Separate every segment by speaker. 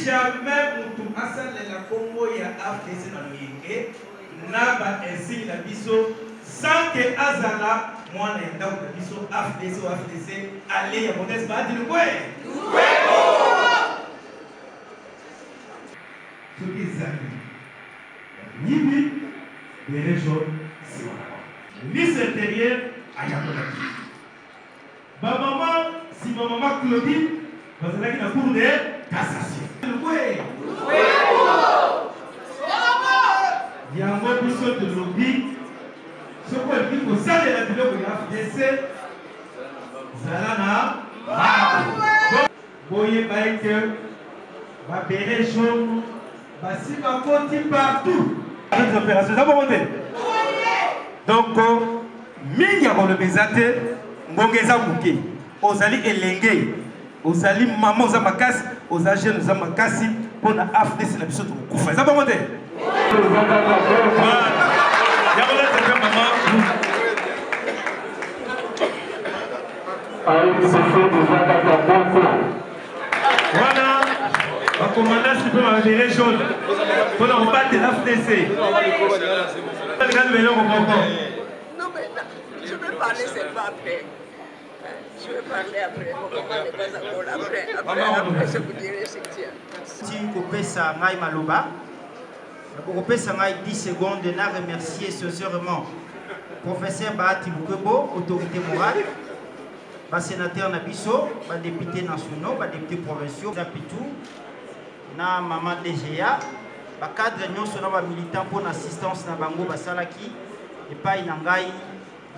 Speaker 1: jamais mutu asalela Congo ya AFDC na loyenge naba insigne na biso sans que azala mwana ya ndako na biso AFDC ou AFDC ale ya modeste ba dile kwe ce qui s'appelle Nibi des régions liste intérieure à Yakolaki. Ma maman, si ma maman Claudine, vous allez la cour de cassation. Oui. Il y a un mot de lobby. Ce qu'on dit au sein de la vidéo de la FDC, Zalana, Boye Baïke, va bérer jaune, va si va côté partout. Les opérations, ça va monter. Donc, mingi ako le bezate, ngongeza muke. Ozali elenge, ozali maman oza makasi, oza jeune oza makasi, pour la AFDC na biso to kufa. Ça va monter. Voilà, le commandant suprême a des jaunes pour la combattre l'AFDC.
Speaker 2: Non, mais je vais parler seulement après. Je vais parler après. Mon maman n'est pas encore là. Après, je vous dirai ce que tu as.
Speaker 3: Si vous pesa ngai maloba, vous pesa ngai 10 secondes, na remercier sincèrement professeur Bahati Bukebo, autorité morale, ba sénateur Nabiso, ba député nationaux, ba député provinciaux, Zapitou, na maman DGA, ba cadre nyonso na ba militant pour l'assistance na bango ba salaki et pas inangai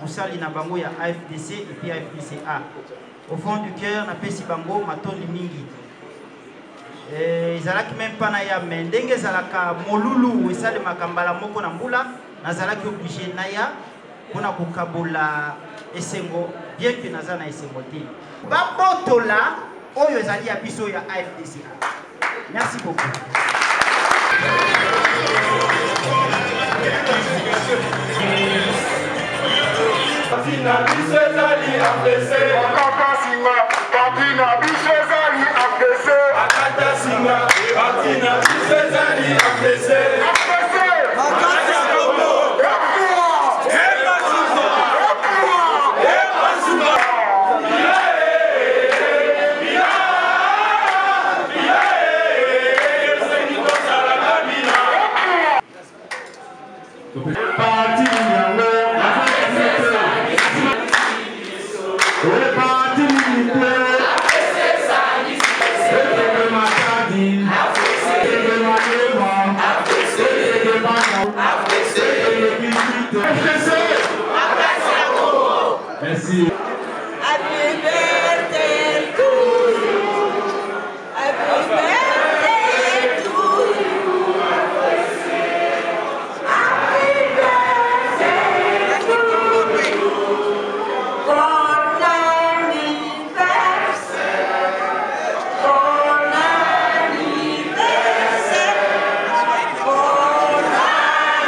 Speaker 3: musali na bango ya AFDC et puis AFDCA. Au fond du cœur na pesi bango matoni mingi. Ezalaki même pas na ya mendenge zalaka molulu esale makambala moko na mbula nazalaki obligé na ya pona kokabola esengo bien que nazana esengo te. Ba botola oyo ezali ya biso ya AFDCA. Merci beaucoup.
Speaker 4: Patina Bichezali AFDC. Akata Singa. Patina Bichezali AFDC. Akata Singa. Patina Bichezali AFDC. AFDC. Akata Kongo.
Speaker 1: Merci.
Speaker 2: Happy birthday to you. Happy birthday to you. Happy birthday to you. Bon anniversaire. Bon anniversaire. Bon anniversaire.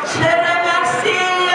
Speaker 2: Je remercie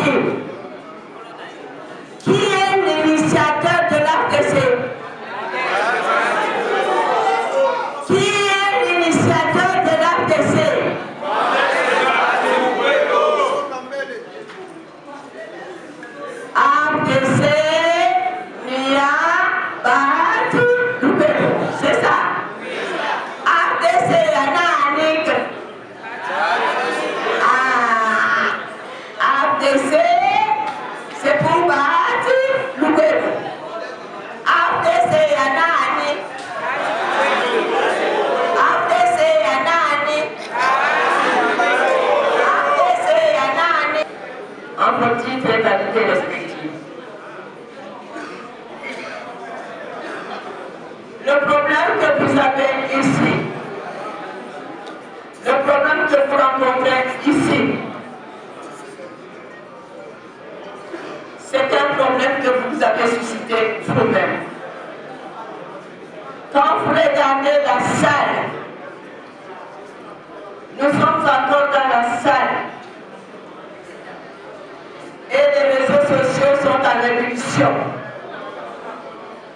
Speaker 2: parti. Qui est l'initiateur de l'AFDC? Qui est l'initiateur de l'AFDC? AFDC, Mia, Bahati, Loubelo. C'est ça. AFDC, Yannick. AFDC, c'est pour Bahati, Loubelo. AFDC, Yannick. AFDC, Yannick. AFDC, Yannick. En petite égalité respective. Le problème que vous avez ici, le problème que vous rencontrez ici, c'est un problème que vous avez suscité vous-même. Quand vous regardez la salle, nous sommes encore dans la salle et les réseaux sociaux sont en révolution.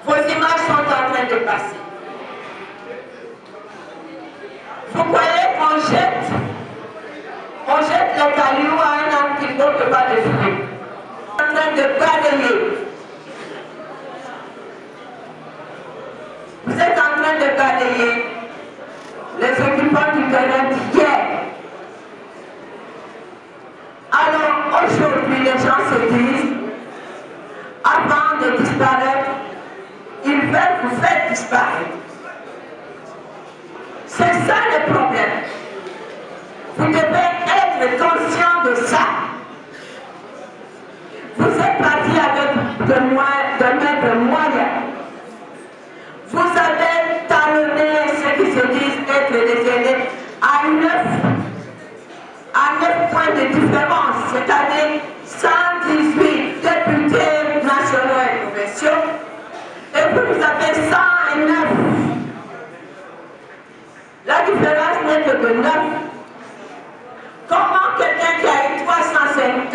Speaker 2: Vos images sont en train de passer. Vous croyez qu'on jette les cailloux à un arbre qui ne porte pas de fruits. On est en train de balayer. Vous êtes en train de balayer les occupants du terrain d'hier. Alors aujourd'hui, les gens se disent, avant de disparaître, ils veulent vous faire disparaître. C'est ça le problème. Vous devez être conscient de ça. Vous êtes parti avec de moyens. Vous avez talonné ceux qui se disent être des aînés à 9 points de différence, c'est-à-dire 118 députés nationaux et provinciaux. Et vous avez 109. La différence n'est que de 9. Comment quelqu'un qui a eu 350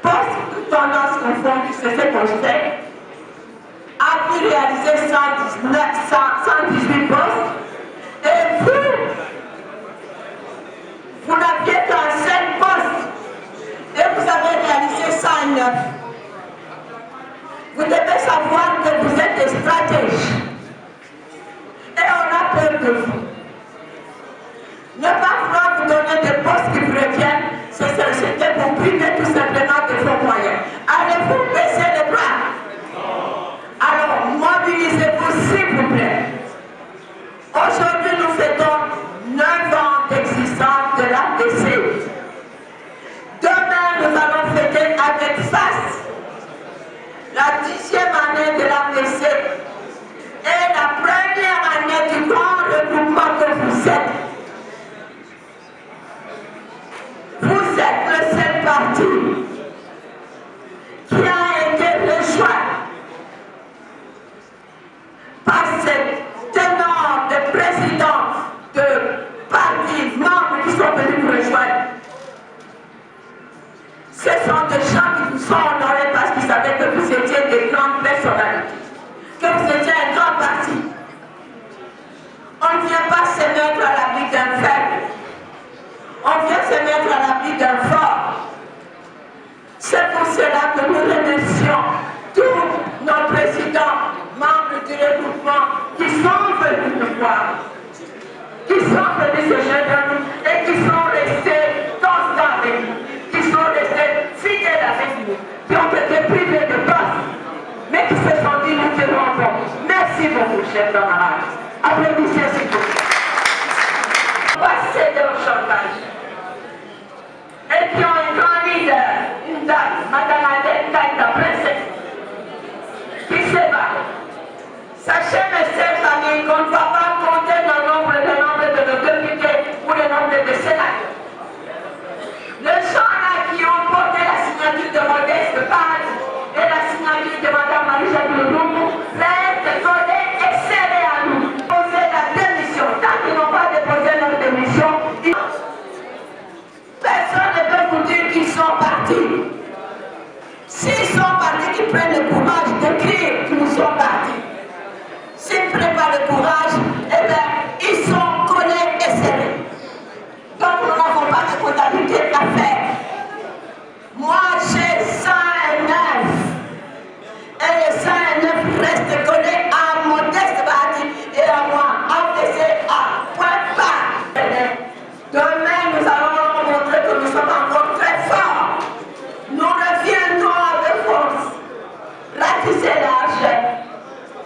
Speaker 2: postes de tendance confondue, c'est ce qu'on sait, a pu réaliser 118 postes, et vous n'aviez qu'un seul poste, et vous avez réalisé 109. Vous devez savoir que vous êtes des stratèges. Et on a peur de vous. Ne pas vouloir vous donner des postes qui vous reviennent, c'était pour priver tout simplement de vos moyens. Allez-vous baisser les bras? Alors, mobilisez-vous s'il vous plaît. Aujourd'hui, nous fêtons 9 ans d'existence de l'AFDC. Demain, nous allons fêter avec face la 10e année de l'AFDC et la première année du grand regroupement que vous êtes. Vous êtes le seul parti qui a été rejoint par cette ténor de présidents de partis membres qui sont venus vous rejoindre. Ce sont des gens qui vous sont honorés parce qu'ils savaient que vous étiez des grandes personnalités, que vous étiez un grand parti. On ne vient pas se mettre à l'abri d'un faible. On vient se mettre à l'abri d'un fort. C'est pour cela que nous remercions tous nos présidents, membres du regroupement, qui sont venus nous voir, qui sont venus se joindre à nous et qui sont restés constants avec nous, qui sont restés fidèles avec nous, qui ont été privés de poste, mais qui se sont dit nous ferons bon. Merci beaucoup, chers camarades. Applaudissez s'il vous plaît. On va céder au chantage. Et qui ont un grand leader, une dame, Madame Adèle Kaïta, princesse, qui se bat. Sachez, mes chers amis, qu'on ne va pas compter le nombre de nos députés ou le nombre de sénateurs. Les gens-là qui ont porté la signature de Modeste Paz et la signature de Madame Marie-Jacques Loulou, l'être collé et serré à nous. Poser la démission. Tant qu'ils n'ont pas déposé leur démission, personne ne peut vous dire qu'ils sont partis. S'ils sont partis, qu'ils prennent le courage d'écrire qu'ils nous sont partis. S'ils ne prennent pas le courage, eh bien, ils sont collés et serrés. Donc nous n'avons pas de comptabilité à faire. Moi, j'ai 109. Et les 109 restent collés à Modeste Bahati et à moi, APCA, point barre. Demain, nous allons montrer que nous sommes encore très forts. Nous reviendrons avec force, ratisser l'argent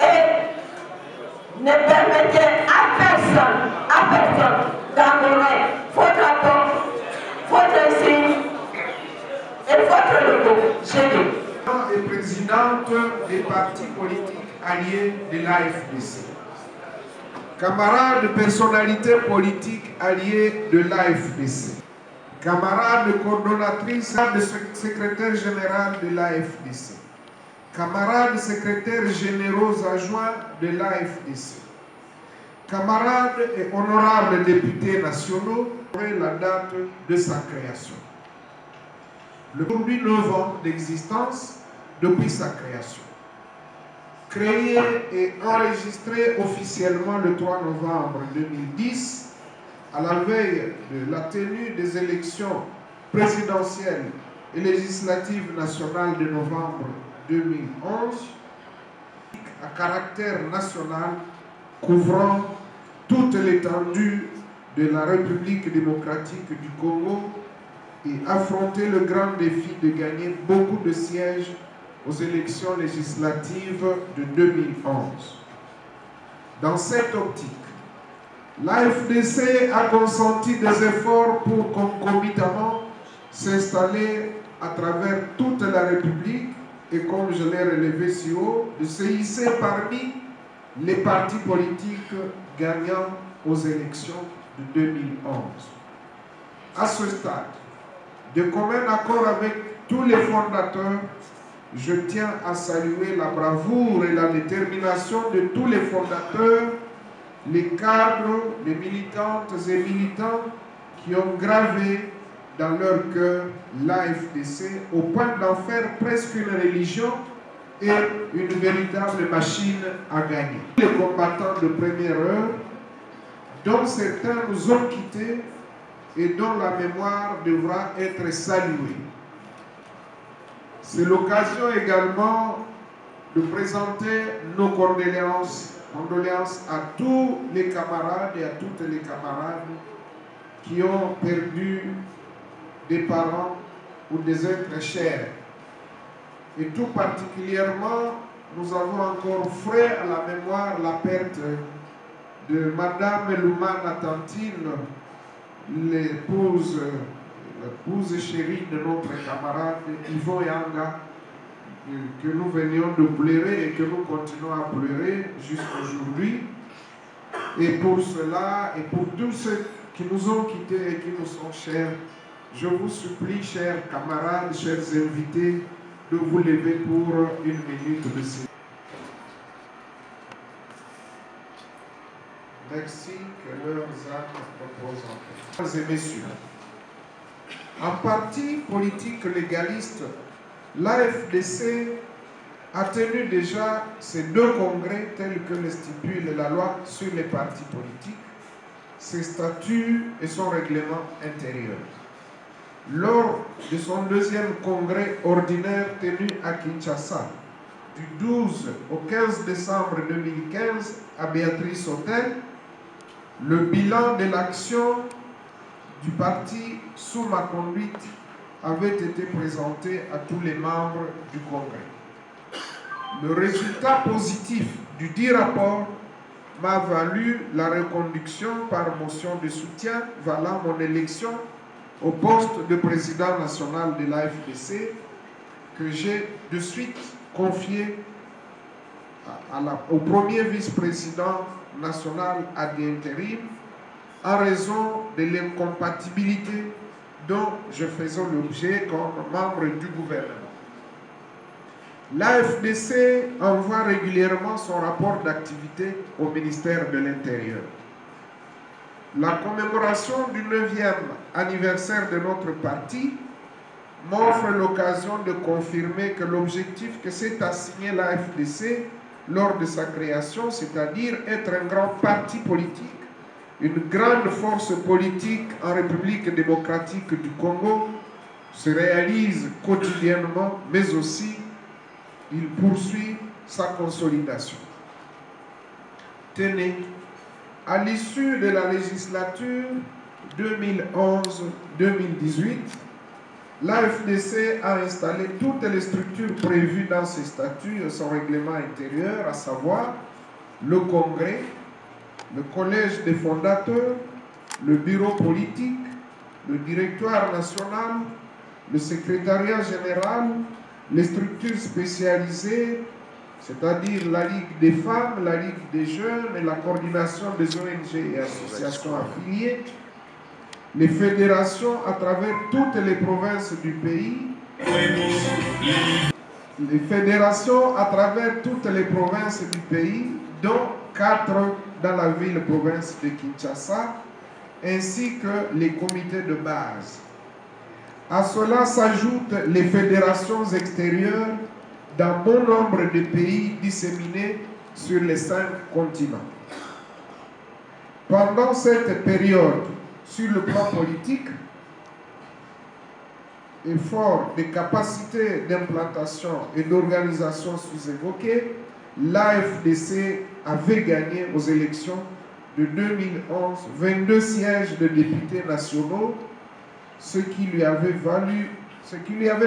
Speaker 2: et ne permettez à personne d'amener votre rapport, votre signe et votre logo. J'ai dit.
Speaker 5: Et présidente des partis politiques alliés de l'AFDC. Camarades de personnalités politiques alliées de l'AFDC. Camarades coordonnatrices de secrétaire général de l'AFDC. Camarades secrétaires généraux adjoints de l'AFDC. Camarades et honorables députés nationaux pour la date de sa création. Le 9 ans d'existence depuis sa création. Créé et enregistré officiellement le 3 novembre 2010, à la veille de la tenue des élections présidentielles et législatives nationales de novembre 2011, à caractère national couvrant toute l'étendue de la République démocratique du Congo et affronter le grand défi de gagner beaucoup de sièges aux élections législatives de 2011. Dans cette optique, l'AFDC a consenti des efforts pour concomitamment s'installer à travers toute la République et, comme je l'ai relevé si haut, de se hisser parmi les partis politiques gagnant aux élections de 2011. À ce stade, de commun accord avec tous les fondateurs, je tiens à saluer la bravoure et la détermination de tous les fondateurs, les cadres, les militantes et militants qui ont gravé dans leur cœur l'AFDC au point d'en faire presque une religion et une véritable machine à gagner. Les combattants de première heure, dont certains nous ont quittés et dont la mémoire devra être saluée. C'est l'occasion également de présenter nos condoléances à tous les camarades et à toutes les camarades qui ont perdu des parents ou des êtres chers. Et tout particulièrement, nous avons encore frais à la mémoire la perte de Madame Loumana Tantine, l'épouse chérie de notre camarade Yvon Yanga, que nous venions de pleurer et que nous continuons à pleurer jusqu'aujourd'hui. Et pour cela, et pour tous ceux qui nous ont quittés et qui nous sont chers, je vous supplie, chers camarades, chers invités, de vous lever pour une minute de silence. Merci, que leurs âmes reposent en paix. Mesdames et messieurs, en parti politique légaliste, l'AFDC a tenu déjà ces 2 congrès tels que le stipule la loi sur les partis politiques, ses statuts et son règlement intérieur. Lors de son 2e congrès ordinaire tenu à Kinshasa, du 12 au 15 décembre 2015 à Béatrice Hôtel, le bilan de l'action du parti sous ma conduite avait été présenté à tous les membres du Congrès. Le résultat positif du dit rapport m'a valu la reconduction par motion de soutien valant mon élection au poste de président national de l'AFDC que j'ai de suite confié au premier vice-président national ad intérim en raison de l'incompatibilité dont je faisais l'objet comme membre du gouvernement. L'AFDC envoie régulièrement son rapport d'activité au ministère de l'Intérieur. La commémoration du 9e anniversaire de notre parti m'offre l'occasion de confirmer que l'objectif que s'est assigné la FDC lors de sa création, c'est-à-dire être un grand parti politique, une grande force politique en République démocratique du Congo, se réalise quotidiennement, mais aussi il poursuit sa consolidation. Tenez, à l'issue de la législature 2011-2018, l'AFDC a installé toutes les structures prévues dans ses statuts et son règlement intérieur, à savoir le Congrès, le Collège des fondateurs, le bureau politique, le directoire national, le secrétariat général, les structures spécialisées, c'est-à-dire la Ligue des femmes, la Ligue des jeunes et la coordination des ONG et associations affiliées, les fédérations à travers toutes les provinces du pays, dont 4 dans la ville-province de Kinshasa, ainsi que les comités de base. À cela s'ajoutent les fédérations extérieures dans bon nombre de pays disséminés sur les 5 continents. Pendant cette période, sur le plan politique, et fort des capacités d'implantation et d'organisation sous-évoquées, l'AFDC avait gagné aux élections de 2011 22 sièges de députés nationaux, ce qui lui avait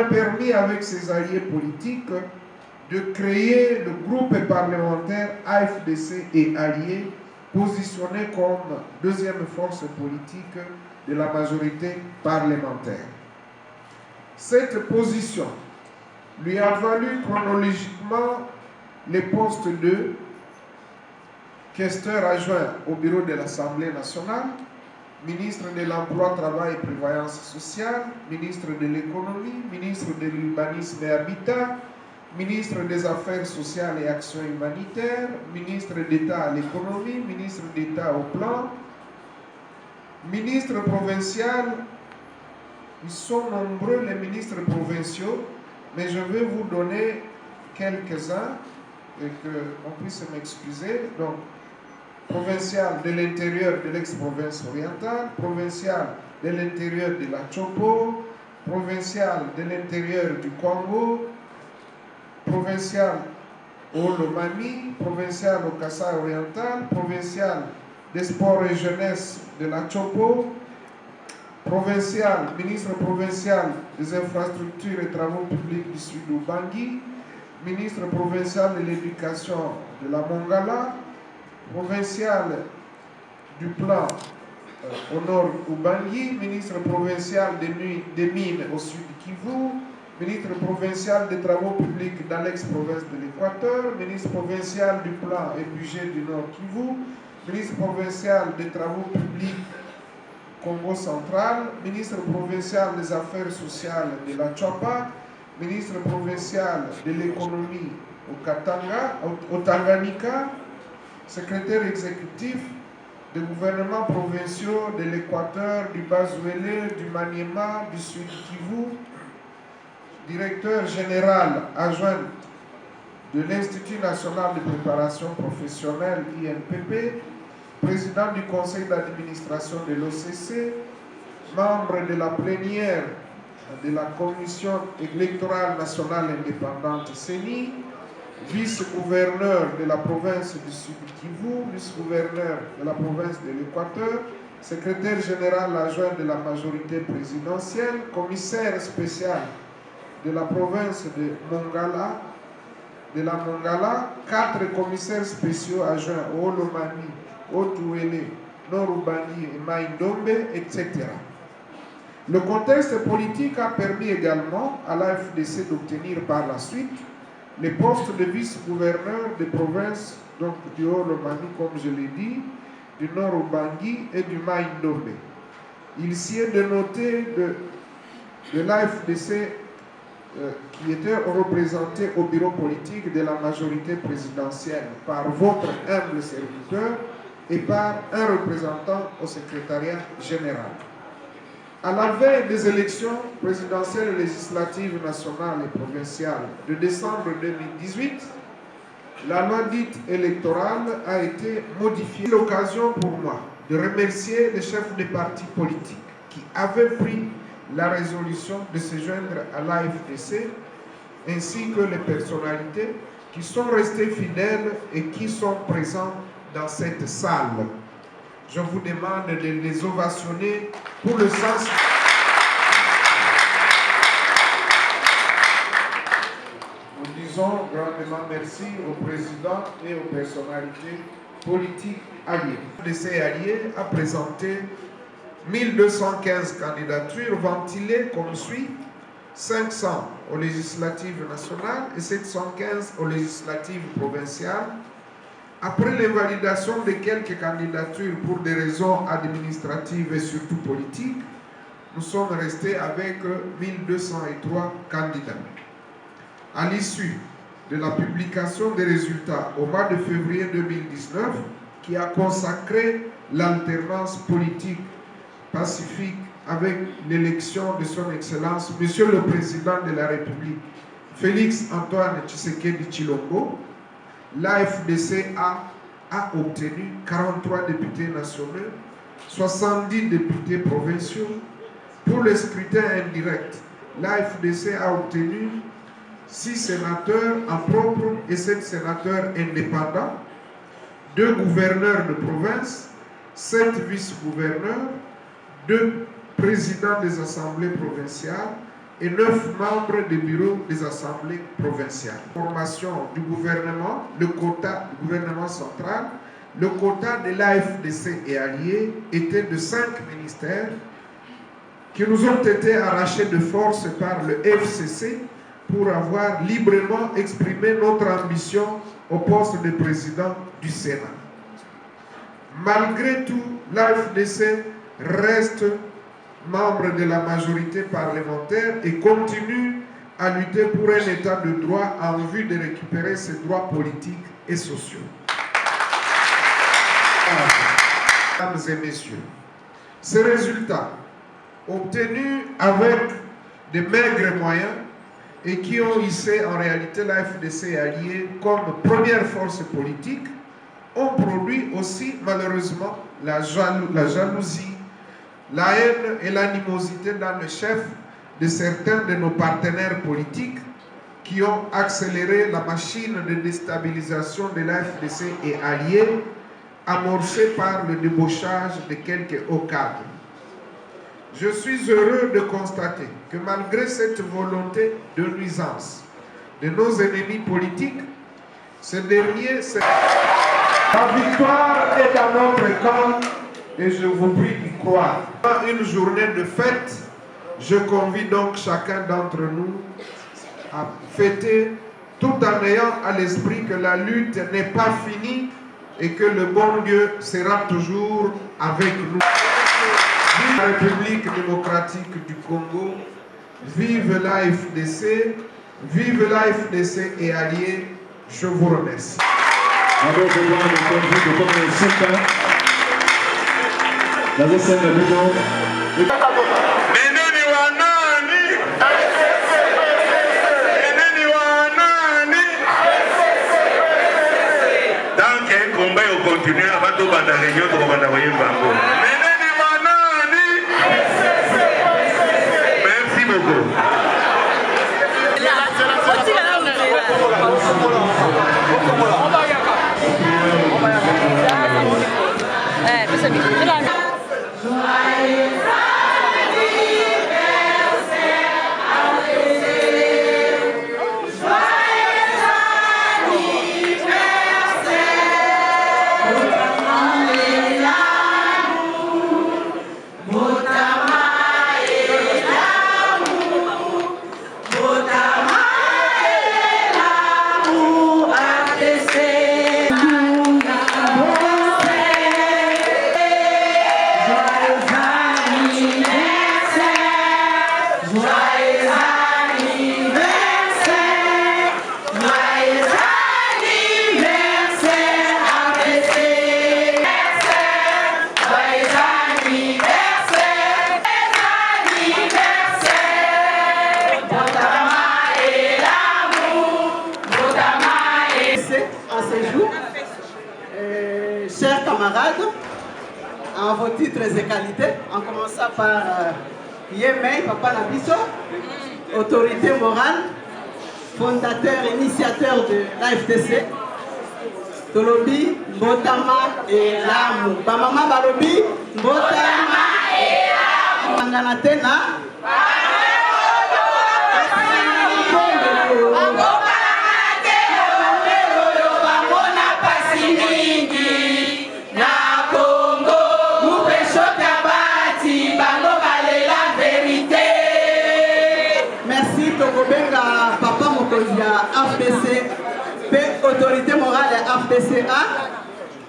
Speaker 5: permis avec ses alliés politiques de créer le groupe parlementaire AFDC et alliés, positionné comme deuxième force politique de la majorité parlementaire. Cette position lui a valu chronologiquement les postes de questeur adjoint au bureau de l'Assemblée nationale, ministre de l'Emploi, Travail et Prévoyance sociale, ministre de l'Économie, ministre de l'Urbanisme et Habitat, ministre des Affaires sociales et Actions humanitaires, ministre d'État à l'économie, ministre d'État au plan, ministre provincial. Ils sont nombreux les ministres provinciaux, mais je vais vous donner quelques-uns et qu'on puisse m'excuser. Donc, provincial de l'intérieur de l'ex-province orientale, provincial de l'intérieur de la Chopo, provincial de l'intérieur du Congo, provincial au Lomami, provincial au Kassai oriental, provincial des sports et jeunesse de la Chopo, provincial, ministre provincial des infrastructures et travaux publics du sud Ubangi, ministre provincial de l'éducation de la Mongala, provincial du plan au nord Ubangi, ministre provincial des mines au sud Kivu, ministre provincial des travaux publics dans l'ex-province de l'Équateur, ministre provincial du plan et budget du nord Kivu, ministre provincial des travaux publics Congo central, ministre provincial des affaires sociales de la Chapa, ministre provincial de l'économie au Tanganyika, secrétaire exécutif des gouvernements provinciaux de l'Équateur, du Bas-Ouélé, du Maniema, du Sud Kivu, directeur général adjoint de l'Institut national de préparation professionnelle INPP, président du conseil d'administration de l'OCC, membre de la plénière de la commission électorale nationale indépendante CENI, vice-gouverneur de la province du Sud Kivu, vice-gouverneur de la province de l'Équateur, secrétaire général adjoint de la majorité présidentielle, commissaire spécial de la province de la Mongala, 4 commissaires spéciaux adjoints au Lomami, au Touélé, Nord-Ubangi et Maïndombe, etc. Le contexte politique a permis également à l'AFDC d'obtenir par la suite les postes de vice-gouverneur des provinces, donc du Haut-Lomami, comme je l'ai dit, du Nord-Ubangi et du Maïndombe. Il s'y est de noter de l'AFDC qui était représenté au bureau politique de la majorité présidentielle par votre humble serviteur et par un représentant au secrétariat général. À la veille des élections présidentielles, législatives, nationales et provinciales de décembre 2018, la loi dite électorale a été modifiée. C'est l'occasion pour moi de remercier les chefs des partis politiques qui avaient pris la résolution de se joindre à l'AFDC, ainsi que les personnalités qui sont restées fidèles et qui sont présents dans cette salle. Je vous demande de les ovationner pour le sens. Nous disons grandement merci au président et aux personnalités politiques alliées. Le CDC allié a présenté 1215 candidatures ventilées comme suit: 500 aux législatives nationales et 715 aux législatives provinciales. Après l'invalidation de quelques candidatures pour des raisons administratives et surtout politiques, nous sommes restés avec 1203 candidats. À l'issue de la publication des résultats au mois de février 2019, qui a consacré l'alternance politique pacifique avec l'élection de son Excellence, Monsieur le Président de la République, Félix Antoine Tshisekedi Tshilombo, l'AFDC a obtenu 43 députés nationaux, 70 députés provinciaux. Pour le scrutin indirect, l'AFDC a obtenu 6 sénateurs en propre et 7 sénateurs indépendants, 2 gouverneurs de province, 7 vice-gouverneurs, 2 présidents des assemblées provinciales et 9 membres des bureaux des assemblées provinciales. Formation du gouvernement, le quota du gouvernement central, le quota de l'AFDC et alliés était de 5 ministères qui nous ont été arrachés de force par le FCC pour avoir librement exprimé notre ambition au poste de président du Sénat. Malgré tout, l'AFDC reste membre de la majorité parlementaire et continue à lutter pour un état de droit en vue de récupérer ses droits politiques et sociaux. Mesdames et messieurs, ces résultats obtenus avec de maigres moyens et qui ont hissé en réalité l'AFDC alliée comme première force politique ont produit aussi malheureusement la jalousie, la haine et l'animosité dans le chef de certains de nos partenaires politiques qui ont accéléré la machine de déstabilisation de l'AFDC et alliés amorcée par le débauchage de quelques hauts cadres. Je suis heureux de constater que malgré cette volonté de nuisance de nos ennemis politiques, ce dernier, la victoire est dans notre camp et je vous prie d'y croire. Dans une journée de fête, je convie donc chacun d'entre nous à fêter tout en ayant à l'esprit que la lutte n'est pas finie et que le bon Dieu sera toujours avec nous. Vive la République démocratique du Congo, vive l'AFDC, vive l'AFDC et alliés, je vous remercie.
Speaker 1: Tant qu'un combat continue, avant de la réunion, on va envoyer merci beaucoup.
Speaker 6: camarades, en vos titres et qualités, en commençant par Yemei, Papa Nabiso, autorité morale, fondateur, initiateur de l'AFDC, Tolobi, Mbotama et Lamu. Bamama Balobi, Mbotama et Lamu. Manganatena. Papa Mokozia AFDC, autorité morale AFDCA,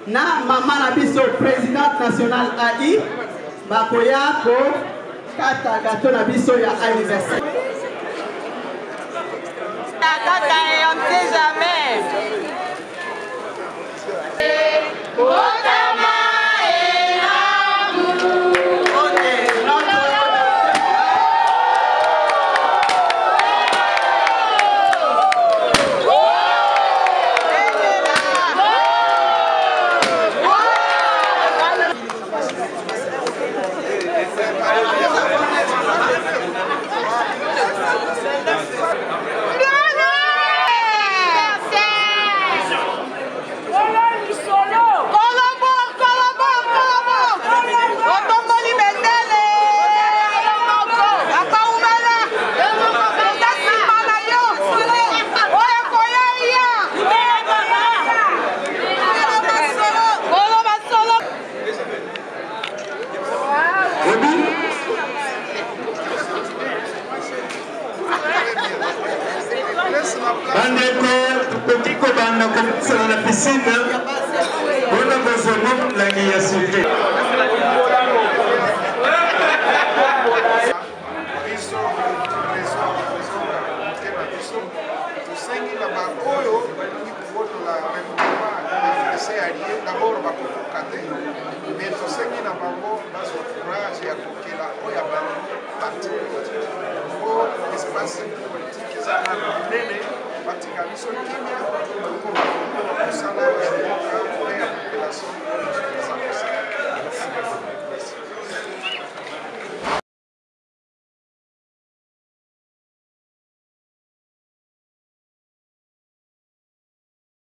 Speaker 6: na maman Nabiso, présidente nationale AI, Bakoya ko kata gato Nabiso ya anniversaire.
Speaker 2: Tata, on ne sait jamais.
Speaker 5: espace politique eza na monene batika biso kimia